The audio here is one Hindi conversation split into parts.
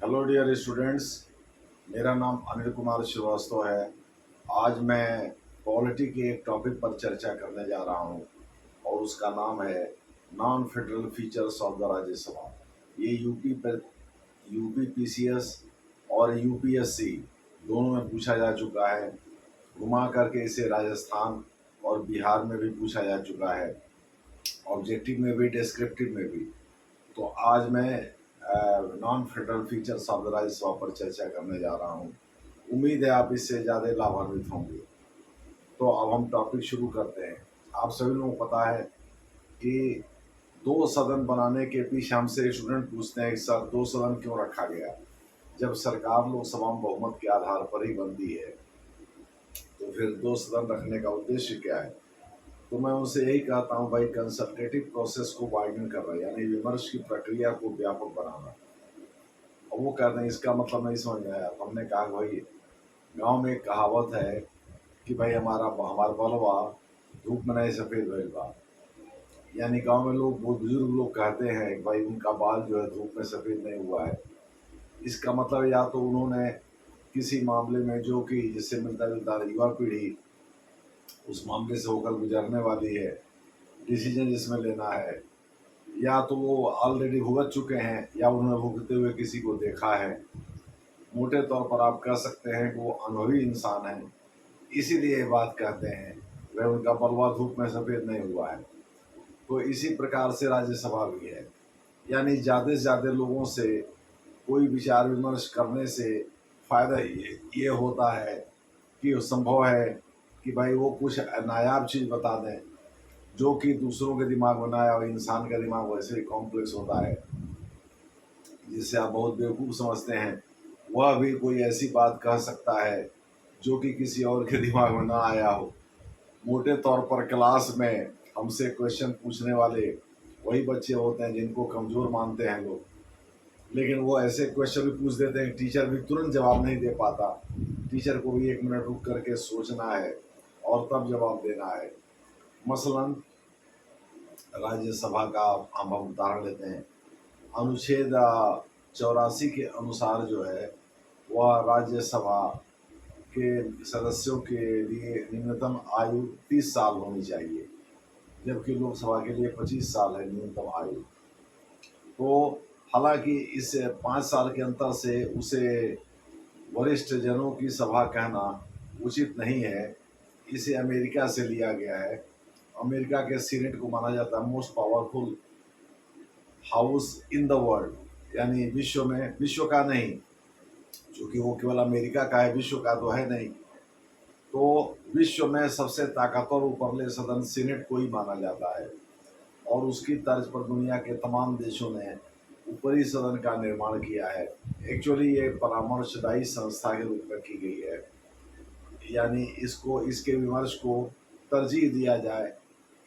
Hello dear students. मेरा नाम अनिल कुमार श्रीवास्तव है। आज मैं पॉलिटी के एक टॉपिक पर चर्चा करने जा रहा हूं और उसका नाम है non federal features of the Rajya Sabha. ये यूपी पीसीएस और यूपीएससी दोनों में पूछा जा चुका है। घुमा करके इसे राजस्थान और बिहार में भी पूछा जा चुका है, ऑब्जेक्टिव में भी डिस्क्रिप्टिव में भी। तो आज मैं non federal features of the Rajya Sabha पर चर्चा करने जा रहा हूँ। उम्मीद है आप इससे ज़्यादा लाभान्वित होंगे। तो अब हम टॉपिक शुरू करते हैं। आप सभी लोगों को पता है कि दो सदन बनाने के पीछे हमसे स्टूडेंट पूछते हैं कि सर दो सदन क्यों रखा गया, जब सरकार लोकसभा में बहुमत के आधार पर ही बनती है तो फिर दो सदन रखने का उद्देश्य क्या है। तो मैं उनसे यही कहता हूँ भाई, कंसल्टेटिव प्रोसेस को वाइडन कर रहा है, यानी विमर्श की प्रक्रिया को व्यापक बनाना। और वो कहते हैं इसका मतलब नहीं समझ में आया। तो हमने कहा भाई, गांव में एक कहावत है कि भाई हमारा बलवा धूप में नहीं सफेद भइल बा। यानी गांव में लोग, बहुत बुजुर्ग लोग कहते हैं कि भाई उनका बाल जो है धूप में सफेद नहीं हुआ है। इसका मतलब या तो उन्होंने किसी मामले में जो कि जिससे मिलता जुलता युवा पीढ़ी उस मामले से होकर गुजरने वाली है, डिसीजन जिसमें लेना है, या तो वो ऑलरेडी भुगत चुके हैं या उन्होंने भुगतते हुए किसी को देखा है। मोटे तौर पर आप कह सकते हैं कि वो अनुभवी इंसान है, इसीलिए ये बात कहते हैं वह उनका बलवा धूप में सफेद नहीं हुआ है। तो इसी प्रकार से राज्यसभा भी है, यानी ज़्यादा से ज़्यादा लोगों से कोई विचार विमर्श करने से फायदा ये होता है कि संभव है कि भाई वो कुछ नायाब चीज़ बता दें जो कि दूसरों के दिमाग में ना आए। और इंसान का दिमाग वैसे ही कॉम्प्लेक्स होता है, जिसे आप बहुत बेवकूफ़ समझते हैं, वह भी कोई ऐसी बात कह सकता है जो कि किसी और के दिमाग में ना आया हो। मोटे तौर पर क्लास में हमसे क्वेश्चन पूछने वाले वही बच्चे होते हैं जिनको कमज़ोर मानते हैं लोग, लेकिन वो ऐसे क्वेश्चन भी पूछ देते हैं टीचर भी तुरंत जवाब नहीं दे पाता। टीचर को भी एक मिनट रुक करके सोचना है और तब जवाब देना है। मसलन राज्यसभा का हम उदाहरण लेते हैं। अनुच्छेद 84 के अनुसार जो है वह राज्यसभा के सदस्यों के लिए न्यूनतम आयु 30 साल होनी चाहिए, जबकि लोकसभा के लिए 25 साल है न्यूनतम आयु। तो हालांकि इस 5 साल के अंतर से उसे वरिष्ठ जनों की सभा कहना उचित नहीं है। इसे अमेरिका से लिया गया है। अमेरिका के सीनेट को माना जाता है most powerful house in the world, यानी विश्व में, विश्व का नहीं, क्योंकि वो केवल अमेरिका का है, विश्व का तो है नहीं। तो विश्व में सबसे ताकतवर उपरले सदन सीनेट को ही माना जाता है और उसकी तर्ज पर दुनिया के तमाम देशों ने ऊपरी सदन का निर्माण किया है। एक्चुअली ये परामर्शदायी संस्था के रूप में की गई है, यानी इसको, इसके विमर्श को तरजीह दिया जाए।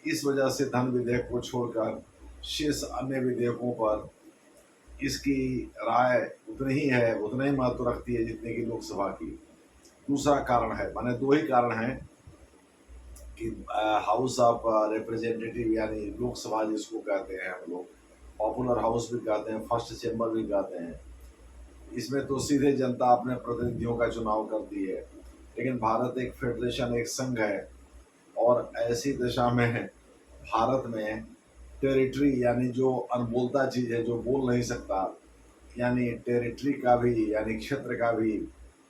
इस वजह से धन विधेयक को छोड़कर शेष अन्य विधेयकों पर इसकी राय उतनी ही है, उतना ही महत्व रखती है जितने की लोकसभा की। दूसरा कारण है, माने दो ही कारण हैं कि हाउस ऑफ रिप्रेजेंटेटिव यानी लोकसभा जिसको कहते हैं हम लोग, पॉपुलर हाउस भी कहते हैं, फर्स्ट चैम्बर भी कहते हैं, इसमें तो सीधे जनता अपने प्रतिनिधियों का चुनाव करती है। लेकिन भारत एक फेडरेशन, एक संघ है और ऐसी दशा में भारत में टेरिटरी यानी जो अनबोलता चीज़ है, जो बोल नहीं सकता, यानी टेरिटरी का भी, यानी क्षेत्र का भी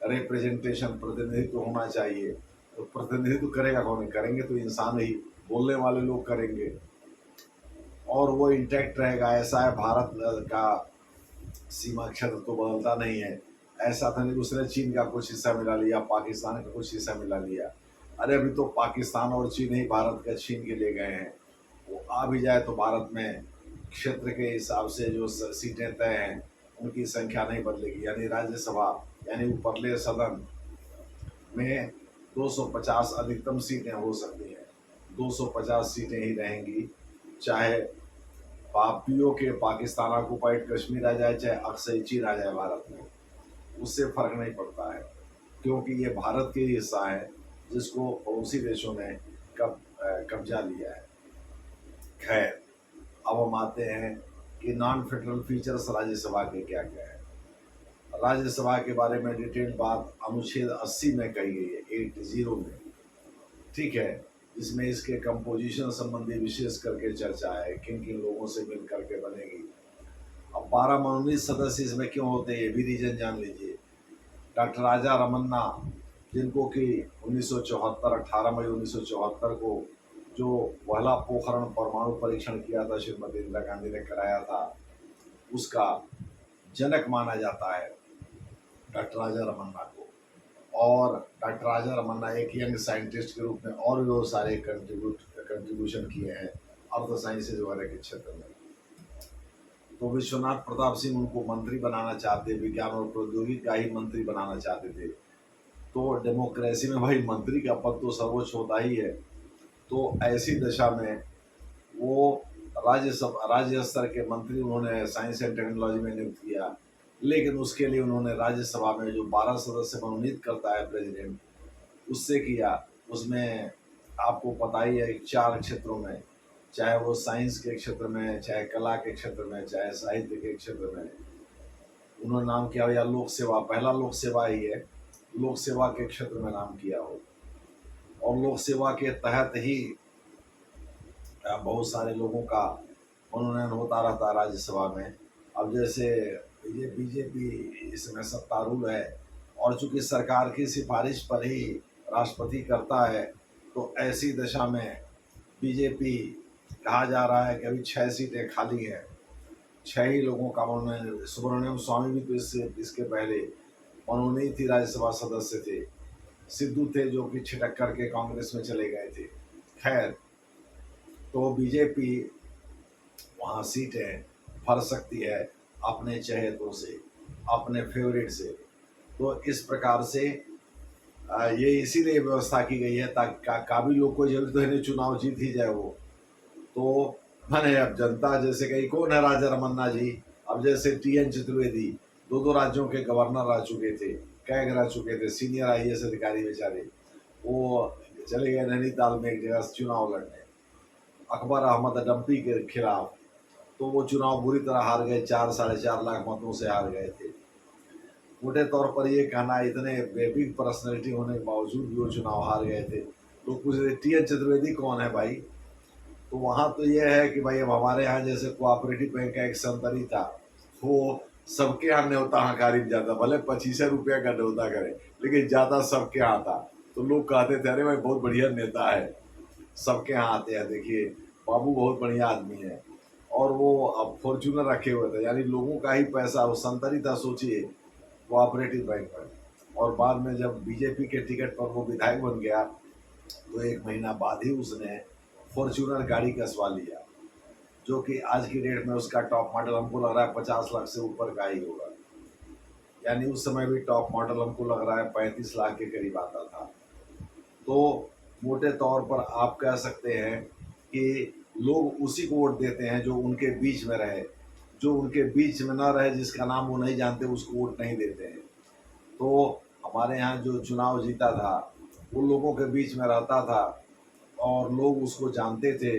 रिप्रेजेंटेशन, प्रतिनिधित्व होना चाहिए। तो प्रतिनिधित्व करेगा कौन? करेंगे तो इंसान ही, बोलने वाले लोग करेंगे और वो इंटैक्ट रहेगा। ऐसा है, भारत का सीमा क्षेत्र तो बदलता नहीं है। ऐसा था नहीं उसने चीन का कुछ हिस्सा मिला लिया, पाकिस्तान का कुछ हिस्सा मिला लिया। अरे अभी तो पाकिस्तान और चीन ही भारत का छीन के ले गए हैं। वो आ भी जाए तो भारत में क्षेत्र के हिसाब से जो सीटें तय हैं उनकी संख्या नहीं बदलेगी। यानी राज्यसभा यानी ऊपरले सदन में 250 अधिकतम सीटें हो सकती हैं, 250 सीटें ही रहेंगी। चाहे पीओके पाकिस्तान ऑक्युपाइड कश्मीर आ जाए, चाहे अक्सई चीन आ जाए भारत में, उससे फर्क नहीं पड़ता है, क्योंकि ये भारत के ही हिस्सा है जिसको पड़ोसी देशों ने कब्जा लिया है। खैर, अब हम आते हैं कि नॉन फेडरल फीचर्स राज्यसभा के क्या क्या है। राज्यसभा के बारे में डिटेल बात अनुच्छेद 80 में कही गई है, 80 में, ठीक है, जिसमें इसके कंपोजिशन संबंधी विशेष करके चर्चा है, किन किन लोगों से मिल करके बनेगी। अब 12 मनोनीत सदस्य इसमें क्यों होते हैं ये भी रीजन जान लीजिए। डॉक्टर राजा रमन्ना, जिनको कि 1974 18 मई 1974 को जो पहला पोखरण परमाणु परीक्षण किया था श्रीमती इंदिरा गांधी ने कराया था, उसका जनक माना जाता है डॉक्टर राजा रमन्ना को। और डॉक्टर राजा रमन्ना एक यंग साइंटिस्ट के रूप में और भी बहुत सारे कंट्रीब्यूशन किए हैं अर्थ साइंसेज वगैरह के क्षेत्र में। तो विश्वनाथ प्रताप सिंह उनको मंत्री बनाना चाहते, विज्ञान और प्रौद्योगिकी का ही मंत्री बनाना चाहते थे। तो डेमोक्रेसी में भाई मंत्री का पद तो सर्वोच्च होता ही है। तो ऐसी दशा में वो राज्य स्तर के मंत्री उन्होंने साइंस एंड टेक्नोलॉजी में नियुक्त किया, लेकिन उसके लिए उन्होंने राज्यसभा में जो 12 सदस्य मनोनीत करता है प्रेसिडेंट, उससे किया। उसमें आपको पता ही है 4 क्षेत्रों में, चाहे वो साइंस के क्षेत्र में, चाहे कला के क्षेत्र में, चाहे साहित्य के क्षेत्र में, उन्होंने नाम किया, या लोक सेवा, पहला लोक सेवा ही है, लोक सेवा के क्षेत्र में नाम किया हो। और लोक सेवा के तहत ही बहुत सारे लोगों का मनोनयन होता रहता है राज्यसभा में। अब जैसे ये बीजेपी इसमें सत्तारूढ़ है और चूंकि सरकार की सिफारिश पर ही राष्ट्रपति करता है, तो ऐसी दशा में बीजेपी कहा जा रहा है कि अभी 6 सीटें खाली हैं, 6 ही लोगों का मनोनयन। सुब्रमण्यम स्वामी भी तो इसके पहले मनोनीत ही राज्यसभा सदस्य थे। सिद्धू थे जो कि छिटक करके कांग्रेस में चले गए थे। खैर, तो बीजेपी वहाँ सीटें भर सकती है अपने चहेतों से, अपने फेवरेट से। तो इस प्रकार से ये इसीलिए व्यवस्था की गई है ताकि काबिल लोग को जरूरत है चुनाव जीत ही जाए वो। तो मैंने अब जनता जैसे कही कौन है राजा रमन्ना जी, अब जैसे TN चतुर्वेदी 2 राज्यों के गवर्नर रह चुके थे, कैग रह चुके थे, सीनियर IAS अधिकारी बेचारे, वो चले गए नैनीताल में एक जगह चुनाव लड़ने अकबर अहमद डम्पी के खिलाफ। तो वो चुनाव बुरी तरह हार गए, 4-4.5 लाख मतों से हार गए थे। मोटे तौर पर ये कहना, इतने बिग पर्सनैलिटी होने के बावजूद भी वो चुनाव हार गए थे। लोग पूछ रहे TN चतुर्वेदी कौन है भाई, तो वहाँ तो ये है कि भाई अब हमारे यहाँ जैसे कोऑपरेटिव बैंक का एक संतरी था, वो सबके यहाँ न्योता हकारी जाता, भले 25 रुपया का न्योता करे लेकिन ज़्यादा सबके यहाँ था। तो लोग कहते थे अरे भाई बहुत बढ़िया नेता है, सबके यहाँ आते हैं, देखिए बाबू बहुत बढ़िया आदमी है। और वो अब फॉर्चूनर रखे हुए थे, यानी लोगों का ही पैसा, वो संतरी था सोचिए कोऑपरेटिव बैंक पर। और बाद में जब बीजेपी के टिकट पर वो विधायक बन गया, तो 1 महीना बाद ही उसने फॉर्चूनर गाड़ी कसवा लिया, जो कि आज की डेट में उसका टॉप मॉडल हमको लग रहा है 50 लाख से ऊपर का ही होगा। यानी उस समय भी टॉप मॉडल हमको लग रहा है 35 लाख के करीब आता था। तो मोटे तौर पर आप कह सकते हैं कि लोग उसी को वोट देते हैं जो उनके बीच में रहे, जो उनके बीच में ना रहे, जिसका नाम वो नहीं जानते, उसको वोट नहीं देते हैं। तो हमारे यहाँ जो चुनाव जीता था वो लोगों के बीच में रहता था और लोग उसको जानते थे।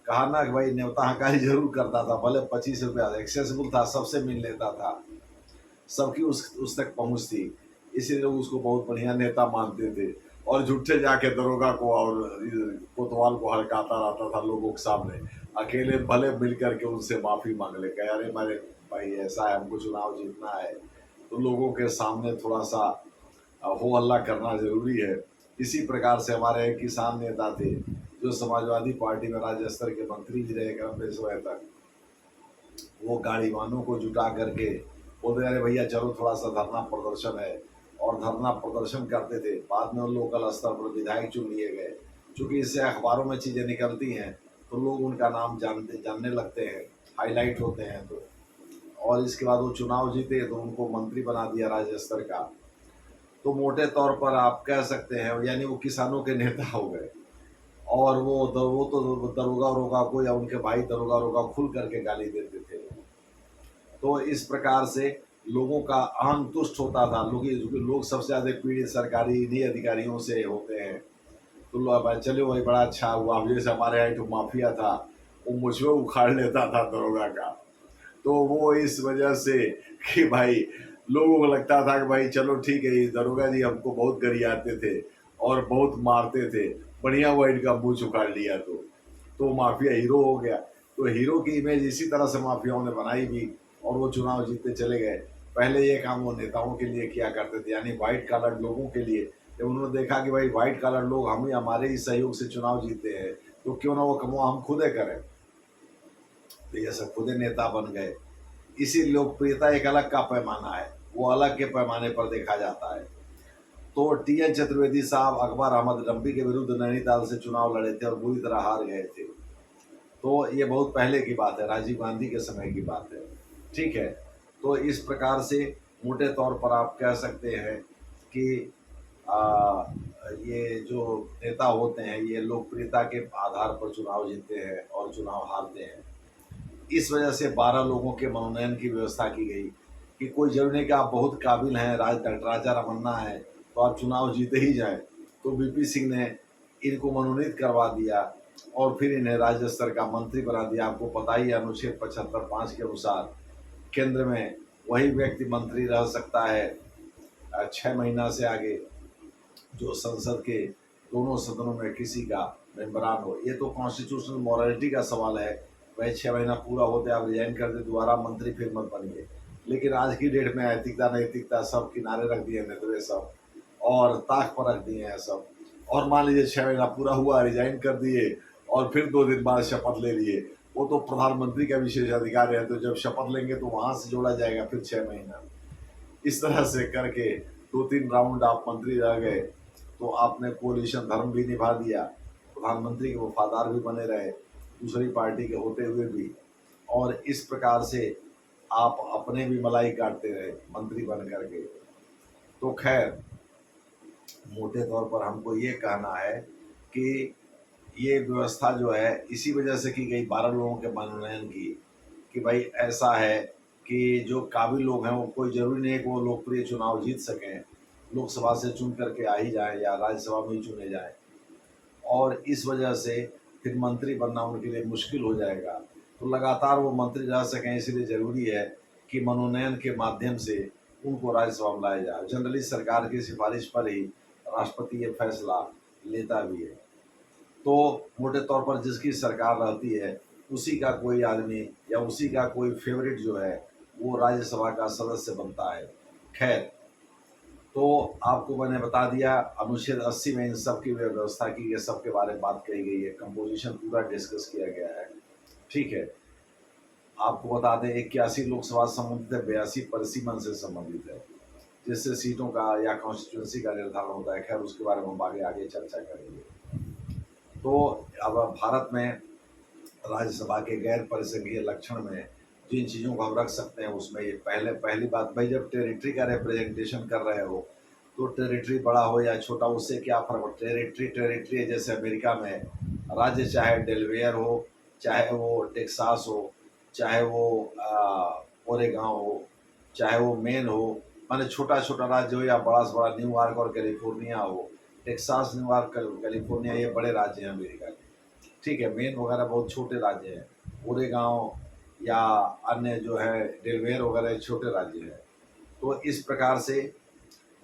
कहा ना कि भाई न्योता हकारी जरूर करता था, भले 25 रुपया, एक्सेसिबल था, सबसे मिल लेता था, सबकी उस तक पहुँच थी, इसीलिए लोग उसको बहुत बढ़िया नेता मानते थे। और झूठे जाके दरोगा को और कोतवाल को हड़काता रहता था लोगों के सामने, अकेले भले मिल करके उनसे माफ़ी मांग ले, कहे अरे मेरे भाई ऐसा है, हमको चुनाव जीतना है। तो लोगों के सामने थोड़ा सा हो हल्ला करना जरूरी है। इसी प्रकार से हमारे एक किसान नेता थे जो समाजवादी पार्टी में राज्य स्तर के मंत्री भी रहे लंबे समय तक, वो गाड़ीवानों को जुटा करके बोलते अरे भैया चलो थोड़ा सा धरना प्रदर्शन है, और धरना प्रदर्शन करते थे। बाद में लोकल स्तर पर विधायक चुन लिए गए। चूँकि इससे अखबारों में चीज़ें निकलती हैं तो लोग उनका नाम जानने लगते हैं, हाईलाइट होते हैं। तो और इसके बाद वो चुनाव जीते तो उनको मंत्री बना दिया राज्य स्तर का। तो मोटे तौर पर आप कह सकते हैं यानी वो किसानों के नेता हो गए। और वो तो दरोगा वरोगा को या उनके भाई दरोगा वरोगा खुल करके गाली देते थे। तो इस प्रकार से लोगों का अहम तुष्ट होता था। लोग सबसे ज़्यादा पीड़ित सरकारी इन्हीं अधिकारियों से होते हैं। तो लोग चलो भाई बड़ा अच्छा हुआ, जैसे हमारे यहाँ एक माफिया था, वो मुझे उखाड़ लेता था दरोगा का। तो वो इस वजह से कि भाई लोगों को लगता था कि भाई चलो ठीक है, ये दरोगा जी हमको बहुत गरियाते थे और बहुत मारते थे, बढ़िया हुआ इनका मुंह उखाड़ लिया तो माफिया हीरो हो गया। तो हीरो की इमेज इसी तरह से माफियाओं ने बनाई भी और वो चुनाव जीतते चले गए। पहले ये काम वो नेताओं के लिए किया करते थे, यानी व्हाइट कॉलर लोगों के लिए। जब उन्होंने देखा कि भाई व्हाइट कॉलर लोग हम ही हमारे ही सहयोग से चुनाव जीते हैं, तो क्यों ना वो कमवा हम खुदे करें, तो ये सब खुदे नेता बन गए। इसी लोकप्रियता एक अलग का पैमाना है, वो अलग के पैमाने पर देखा जाता है। तो टी एन चतुर्वेदी साहब अकबर अहमद नकवी के विरुद्ध नैनीताल से चुनाव लड़े थे और बुरी तरह हार गए थे। तो ये बहुत पहले की बात है, राजीव गांधी के समय की बात है। ठीक है, तो इस प्रकार से मोटे तौर पर आप कह सकते हैं कि आ, ये जो नेता होते हैं ये लोकप्रियता के आधार पर चुनाव जीतते हैं और चुनाव हारते हैं। इस वजह से 12 लोगों के मनोनयन की व्यवस्था की गई कि कोई जरूरी नहीं कि आप बहुत काबिल हैं, डॉक्टर राजा रमन्ना है तो आप चुनाव जीते ही जाएं। तो वीपी सिंह ने इनको मनोनीत करवा दिया और फिर इन्हें राज्य स्तर का मंत्री बना दिया। आपको पता ही है अनुच्छेद 75(5) के अनुसार केंद्र में वही व्यक्ति मंत्री रह सकता है 6 महीना से आगे जो संसद के दोनों सदनों में किसी का मेम्बरान हो। ये तो कॉन्स्टिट्यूशनल मॉरलिटी का सवाल है, भाई 6 महीना पूरा होते आप रिजाइन कर दे, दोबारा मंत्री फिर मत बनिए। लेकिन आज की डेट में नैतिकता नैतिकता सब किनारे रख दिए नेतृत्व सब और ताक पर रख दिए हैं सब। और मान लीजिए 6 महीना पूरा हुआ, रिजाइन कर दिए और फिर 2 दिन बाद शपथ ले लिए, वो तो प्रधानमंत्री का विशेष अधिकार है, तो जब शपथ लेंगे तो वहां से जोड़ा जाएगा फिर 6 महीना। इस तरह से करके 2-3 राउंड आप मंत्री रह गए तो आपने कोलिशन धर्म भी निभा दिया, प्रधानमंत्री के वफादार भी बने रहे दूसरी पार्टी के होते हुए भी, और इस प्रकार से आप अपने भी मलाई काटते रहे मंत्री बन करके। तो खैर मोटे तौर पर हमको ये कहना है कि ये व्यवस्था जो है इसी वजह से की गई 12 लोगों के मनोनयन की, कि भाई ऐसा है कि जो काबिल लोग हैं वो कोई ज़रूरी नहीं है कि वो लोकप्रिय चुनाव जीत सकें, लोकसभा से चुन करके आ ही जाए या राज्यसभा में ही चुने जाए, और इस वजह से फिर मंत्री बनना उनके लिए मुश्किल हो जाएगा। तो लगातार वो मंत्री रह सकें इसलिए ज़रूरी है कि मनोनयन के माध्यम से उनको राज्यसभा में लाया जाए। जनरली सरकार की सिफारिश पर ही राष्ट्रपति ये फैसला लेता भी है। तो मोटे तौर पर जिसकी सरकार रहती है उसी का कोई आदमी या उसी का कोई फेवरेट जो है वो राज्यसभा का सदस्य बनता है। खैर, तो आपको मैंने बता दिया अनुच्छेद 80 में इन सब की व्यवस्था की गई, सब के बारे में बात कही गई है, कंपोजिशन पूरा डिस्कस किया गया है। ठीक है, आपको बता दें 81 लोकसभा संबंधित है, 82 परिसीमन से संबंधित है, जिससे सीटों का या कॉन्स्टिट्यूंसी का निर्धारण होता है। खैर उसके बारे में हम आगे आगे चर्चा करेंगे। तो अब भारत में राज्यसभा के गैर परिसंघीय लक्षण में जिन चीज़ों को हम रख सकते हैं उसमें ये पहली बात, भाई जब टेरिटरी का रिप्रेजेंटेशन कर रहे हो तो टेरिटरी बड़ा हो या छोटा उससे क्या फर्क। टेरिटरी टेरिटरी है, जैसे अमेरिका में राज्य चाहे डेलवेयर हो, चाहे वो टेक्सास हो, चाहे वो ओरेगांव हो, चाहे वो मेन हो, माने छोटा छोटा राज्य हो या बड़ा से बड़ा न्यूयॉर्क और कैलिफोर्निया हो। टेक्सास, न्यूयॉर्क, कैलिफोर्निया ये बड़े राज्य हैं अमेरिका के। ठीक है, मेन वगैरह बहुत छोटे राज्य हैं, ओरेगांव या अन्य जो है डेलवेयर वगैरह छोटे राज्य हैं। तो इस प्रकार से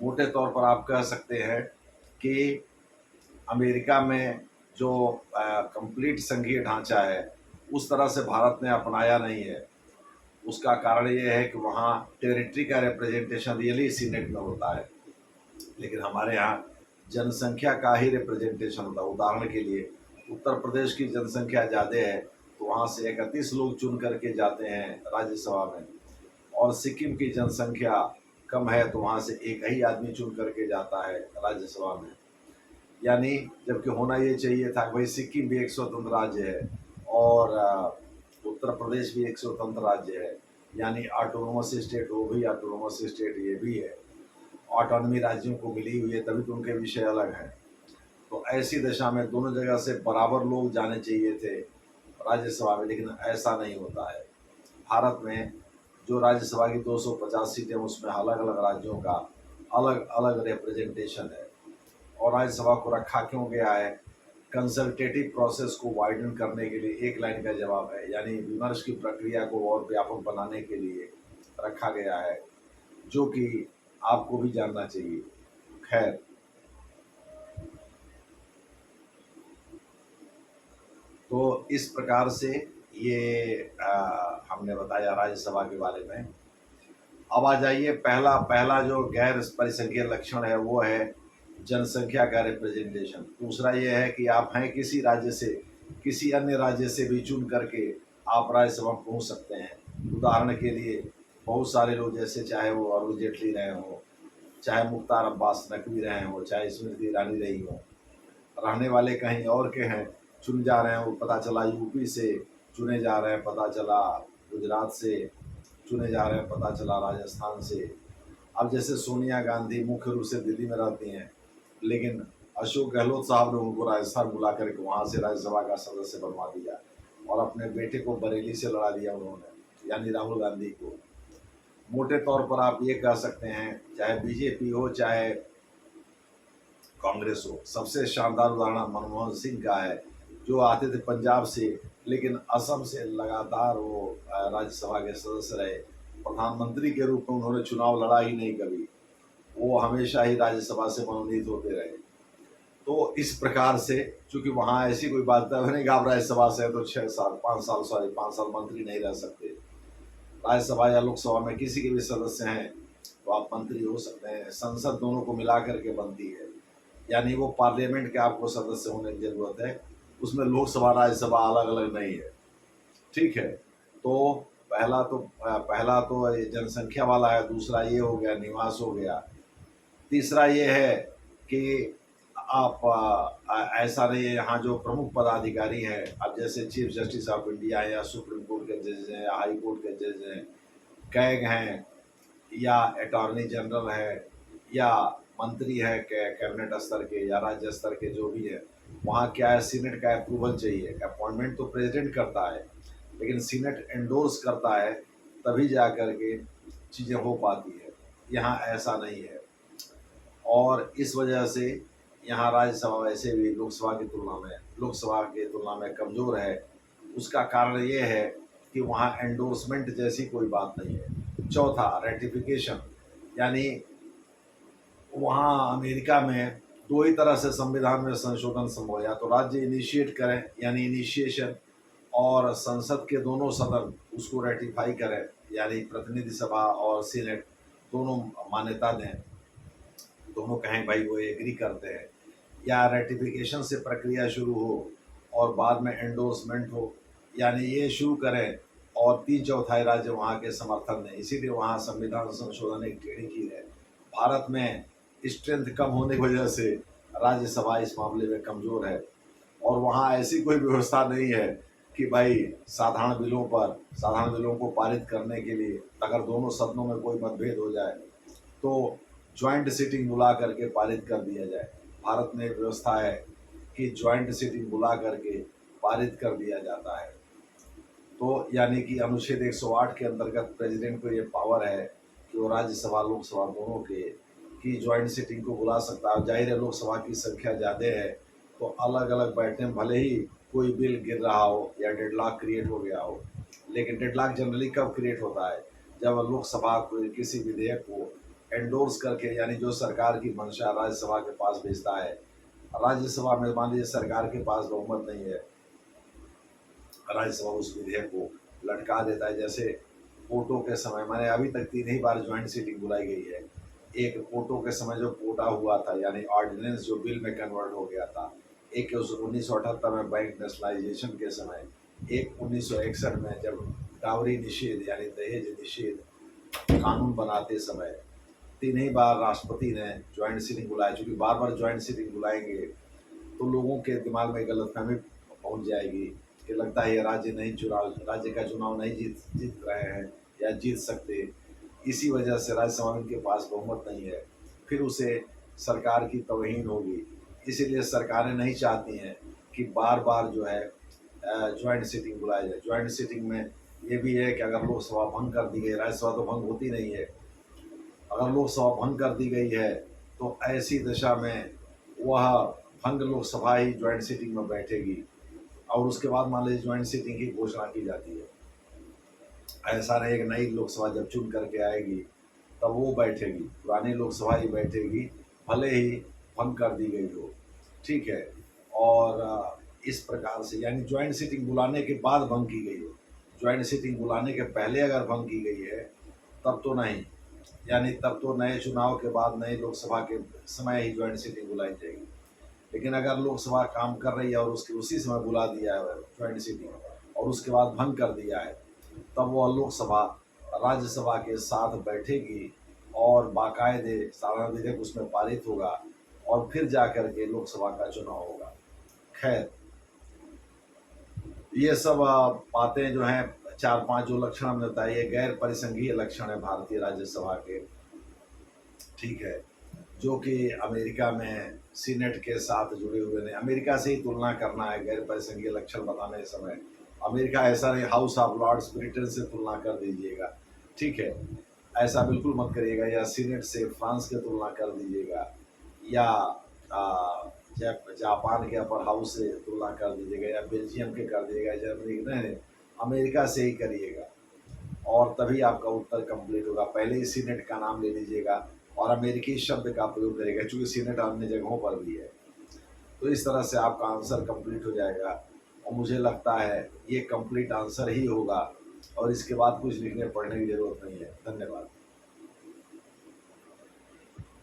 मोटे तौर पर आप कह सकते हैं कि अमेरिका में जो कंप्लीट संघीय ढांचा है उस तरह से भारत ने अपनाया नहीं है। उसका कारण ये है कि वहाँ टेरिटरी का रिप्रेजेंटेशन रियली सीनेट में होता है, लेकिन हमारे यहाँ जनसंख्या का ही रिप्रेजेंटेशन होता है। उदाहरण के लिए उत्तर प्रदेश की जनसंख्या ज़्यादा है तो वहाँ से 31 लोग चुन करके जाते हैं राज्यसभा में, और सिक्किम की जनसंख्या कम है तो वहाँ से एक ही आदमी चुन करके जाता है राज्यसभा में। यानी जबकि होना ये चाहिए था कि भाई सिक्किम भी एक स्वतंत्र राज्य है और उत्तर प्रदेश भी एक स्वतंत्र राज्य है, यानी ऑटोनोमस स्टेट, वो भी ऑटोनोमस स्टेट ये भी है, ऑटोनॉमी राज्यों को मिली हुई है, तभी तो उनके विषय अलग हैं। तो ऐसी दशा में दोनों जगह से बराबर लोग जाने चाहिए थे राज्यसभा में, लेकिन ऐसा नहीं होता है। भारत में जो राज्यसभा की 250 सीटें उसमें अलग अलग राज्यों का अलग अलग रिप्रेजेंटेशन है। और राज्यसभा को रखा क्यों गया है, कंसल्टेटिव प्रोसेस को वाइडन करने के लिए एक लाइन का जवाब है, यानी विमर्श की प्रक्रिया को और व्यापक बनाने के लिए रखा गया है। जो कि आपको भी जानना चाहिए। खैर, तो इस प्रकार से ये हमने बताया राज्यसभा के बारे में। अब आ जाइए, पहला पहला जो गैर परिसंख्यीय लक्षण है वो है जनसंख्या का रिप्रेजेंटेशन। दूसरा ये है कि आप हैं किसी राज्य से, किसी अन्य राज्य से भी चुन करके आप राज्यसभा में पहुंच सकते हैं। उदाहरण के लिए बहुत सारे लोग, जैसे चाहे वो अरुण जेटली रहे हों, चाहे मुख्तार अब्बास नकवी रहे हों, चाहे स्मृति ईरानी रही हो, रहने वाले कहीं और के हैं, चुन जा रहे हैं, वो पता चला यूपी से चुने जा रहे हैं, पता चला गुजरात से चुने जा रहे हैं, पता चला राजस्थान से। अब जैसे सोनिया गांधी मुख्य रूप से दिल्ली में रहती हैं, लेकिन अशोक गहलोत साहब ने उनको राजस्थान बुला करके वहाँ से राज्यसभा का सदस्य बनवा दिया और अपने बेटे को बरेली से लड़ा दिया उन्होंने, यानी राहुल गांधी को। मोटे तौर पर आप ये कह सकते हैं, चाहे बीजेपी हो चाहे कांग्रेस हो, सबसे शानदार उदाहरण मनमोहन सिंह का है, जो आते थे पंजाब से, लेकिन असम से लगातार वो राज्यसभा के सदस्य रहे। प्रधानमंत्री के रूप में उन्होंने चुनाव लड़ा ही नहीं कभी, वो हमेशा ही राज्यसभा से मनोनीत होते रहे। तो इस प्रकार से, चूंकि वहाँ ऐसी कोई बात नहीं कि आप राज्यसभा से है तो 6 साल 5 साल, सॉरी 5 साल मंत्री नहीं रह सकते। राज्यसभा या लोकसभा में किसी के भी सदस्य हैं तो आप मंत्री हो सकते हैं। संसद दोनों को मिला करके बनती है, यानी वो पार्लियामेंट के आपको सदस्य होने की जरूरत है, उसमें लोकसभा राज्यसभा अलग अलग नहीं है। ठीक है, तो पहला तो ये जनसंख्या वाला है, दूसरा ये हो गया निवास हो गया, तीसरा ये है कि आप ऐसा नहीं है, यहाँ जो प्रमुख पदाधिकारी हैं, अब जैसे चीफ जस्टिस ऑफ इंडिया है, या सुप्रीम कोर्ट के जज हैं, या हाई कोर्ट के जज हैं, कैग हैं, या अटॉर्नी जनरल है, या मंत्री है कैबिनेट स्तर के या राज्य स्तर के, जो भी है, वहाँ क्या है, सीनेट का अप्रूवल चाहिए। अपॉइंटमेंट तो प्रेसिडेंट करता है, लेकिन सीनेट एंडोर्स करता है, तभी जा कर के चीज़ें हो पाती है। यहाँ ऐसा नहीं है, और इस वजह से यहाँ राज्यसभा वैसे भी लोकसभा की तुलना में कमज़ोर है। उसका कारण ये है कि वहाँ एंडोर्समेंट जैसी कोई बात नहीं है। चौथा, रेटिफिकेशन, यानी वहाँ अमेरिका में दो ही तरह से संविधान में संशोधन संभव है, या तो राज्य इनिशिएट करें यानी इनिशिएशन, और संसद के दोनों सदन उसको रेटिफाई करें, यानी प्रतिनिधि सभा और सीनेट दोनों मान्यता दें, दोनों कहें भाई वो एग्री करते हैं, या रेटिफिकेशन से प्रक्रिया शुरू हो और बाद में एंडोर्समेंट हो, यानी ये शुरू करें और 3/4 राज्य वहाँ के समर्थन दें। इसीलिए वहाँ संविधान संशोधन एक टेढ़ी खीर है। भारत में स्ट्रेंथ कम होने की वजह से राज्यसभा इस मामले में कमज़ोर है, और वहाँ ऐसी कोई व्यवस्था नहीं है कि भाई साधारण बिलों को पारित करने के लिए अगर दोनों सदनों में कोई मतभेद हो जाए तो ज्वाइंट सीटिंग बुला करके पारित कर दिया जाए। भारत में एक व्यवस्था है कि ज्वाइंट सीटिंग बुला करके पारित कर दिया जाता है। तो यानी कि अनुच्छेद 108 के अंतर्गत प्रेसिडेंट को ये पावर है कि वो राज्यसभा लोकसभा दोनों के की ज्वाइंट सीटिंग को बुला सकता है। जाहिर है लोकसभा की संख्या ज़्यादा है तो अलग अलग बैठने में भले ही कोई बिल गिर रहा हो या डेडलॉक क्रिएट हो गया हो, लेकिन डेडलॉक जनरली कब क्रिएट होता है, जब लोकसभा कोई किसी विधेयक को एंडोर्स करके, यानी जो सरकार की मंशा राज्यसभा के पास भेजता है। राज्यसभा में मान लीजिए सरकार के पास बहुमत नहीं है, राज्यसभा उस विधेयक को लटका देता है। जैसे पोटो के समय, मैंने अभी तक 3 ही बार ज्वाइंट सीटिंग बुलाई गई है। एक पोटो के समय जो पोटा हुआ था, यानी ऑर्डिनेंस जो बिल में कन्वर्ट हो गया था, एक 1978 में बैंक नेशनलाइजेशन के समय, एक 1961 में जब डावरी निषेध यानी दहेज निषेध कानून बनाते समय। 3 ही बार राष्ट्रपति ने ज्वाइंट सीटिंग बुलाया। चूँकि बार बार ज्वाइंट सीटिंग बुलाएंगे तो लोगों के दिमाग में गलतफहमी पहुंच जाएगी कि लगता है ये राज्य का चुनाव नहीं जीत रहे हैं या जीत सकते। इसी वजह से राज्यसभा में इनके पास बहुमत नहीं है, फिर उसे सरकार की तौहीन होगी। इसीलिए सरकारें नहीं चाहती हैं कि बार बार जो है ज्वाइंट सीटिंग बुलाया जाए। ज्वाइंट सीटिंग में ये भी है कि अगर लोकसभा भंग कर दी गई, राज्यसभा तो भंग होती नहीं है, अगर लोकसभा भंग कर दी गई है तो ऐसी दशा में वह भंग लोकसभा ही ज्वाइंट सीटिंग में बैठेगी, और उसके बाद मान लीजिए ज्वाइंट सीटिंग की घोषणा की जाती है। ऐसा नहीं, एक नई लोकसभा जब चुन करके आएगी तब वो बैठेगी, पुरानी लोकसभा ही बैठेगी, भले ही भंग कर दी गई हो। ठीक है। और इस प्रकार से यानी ज्वाइंट सीटिंग बुलाने के बाद भंग की गई हो। ज्वाइंट सीटिंग बुलाने के पहले अगर भंग की गई है तब तो नहीं, यानी तब तो नए चुनाव के बाद नई लोकसभा के समय ही ज्वाइंट सीटिंग बुलाई जाएगी। लेकिन अगर लोकसभा काम कर रही है और उसके उसी समय बुला दिया है ज्वाइंट सीटिंग और उसके बाद भंग कर दिया है, तब वह लोकसभा राज्यसभा के साथ बैठेगी और बाकायदे साधारण विधेयक उसमें पारित होगा और फिर जा कर के लोकसभा का चुनाव होगा। खैर, ये सब बातें जो हैं, चार पांच जो लक्षण हमने बताए, ये गैर परिसंघीय लक्षण है भारतीय राज्यसभा के। ठीक है। जो कि अमेरिका में सीनेट के साथ जुड़े हुए ने, अमेरिका से ही तुलना करना है गैर परिसंघीय लक्षण बताने समय। अमेरिका ऐसा नहीं, हाउस ऑफ लॉर्ड्स ब्रिटेन से तुलना कर दीजिएगा। ठीक है। ऐसा बिल्कुल मत करिएगा, या सीनेट से फ्रांस की तुलना कर दीजिएगा, या जापान के अपर हाउस से तुलना कर दीजिएगा, या बेल्जियम के कर दीजिएगा, जर्मनी के नहीं, अमेरिका से ही करिएगा और तभी आपका उत्तर कंप्लीट होगा। पहले ही सीनेट का नाम ले लीजिएगा और अमेरिकी शब्द का प्रयोग करेगा, क्योंकि सीनेट अन्य जगहों पर भी है। तो इस तरह से आपका आंसर कंप्लीट हो जाएगा और मुझे लगता है ये कंप्लीट आंसर ही होगा और इसके बाद कुछ लिखने पढ़ने की जरूरत नहीं है। धन्यवाद।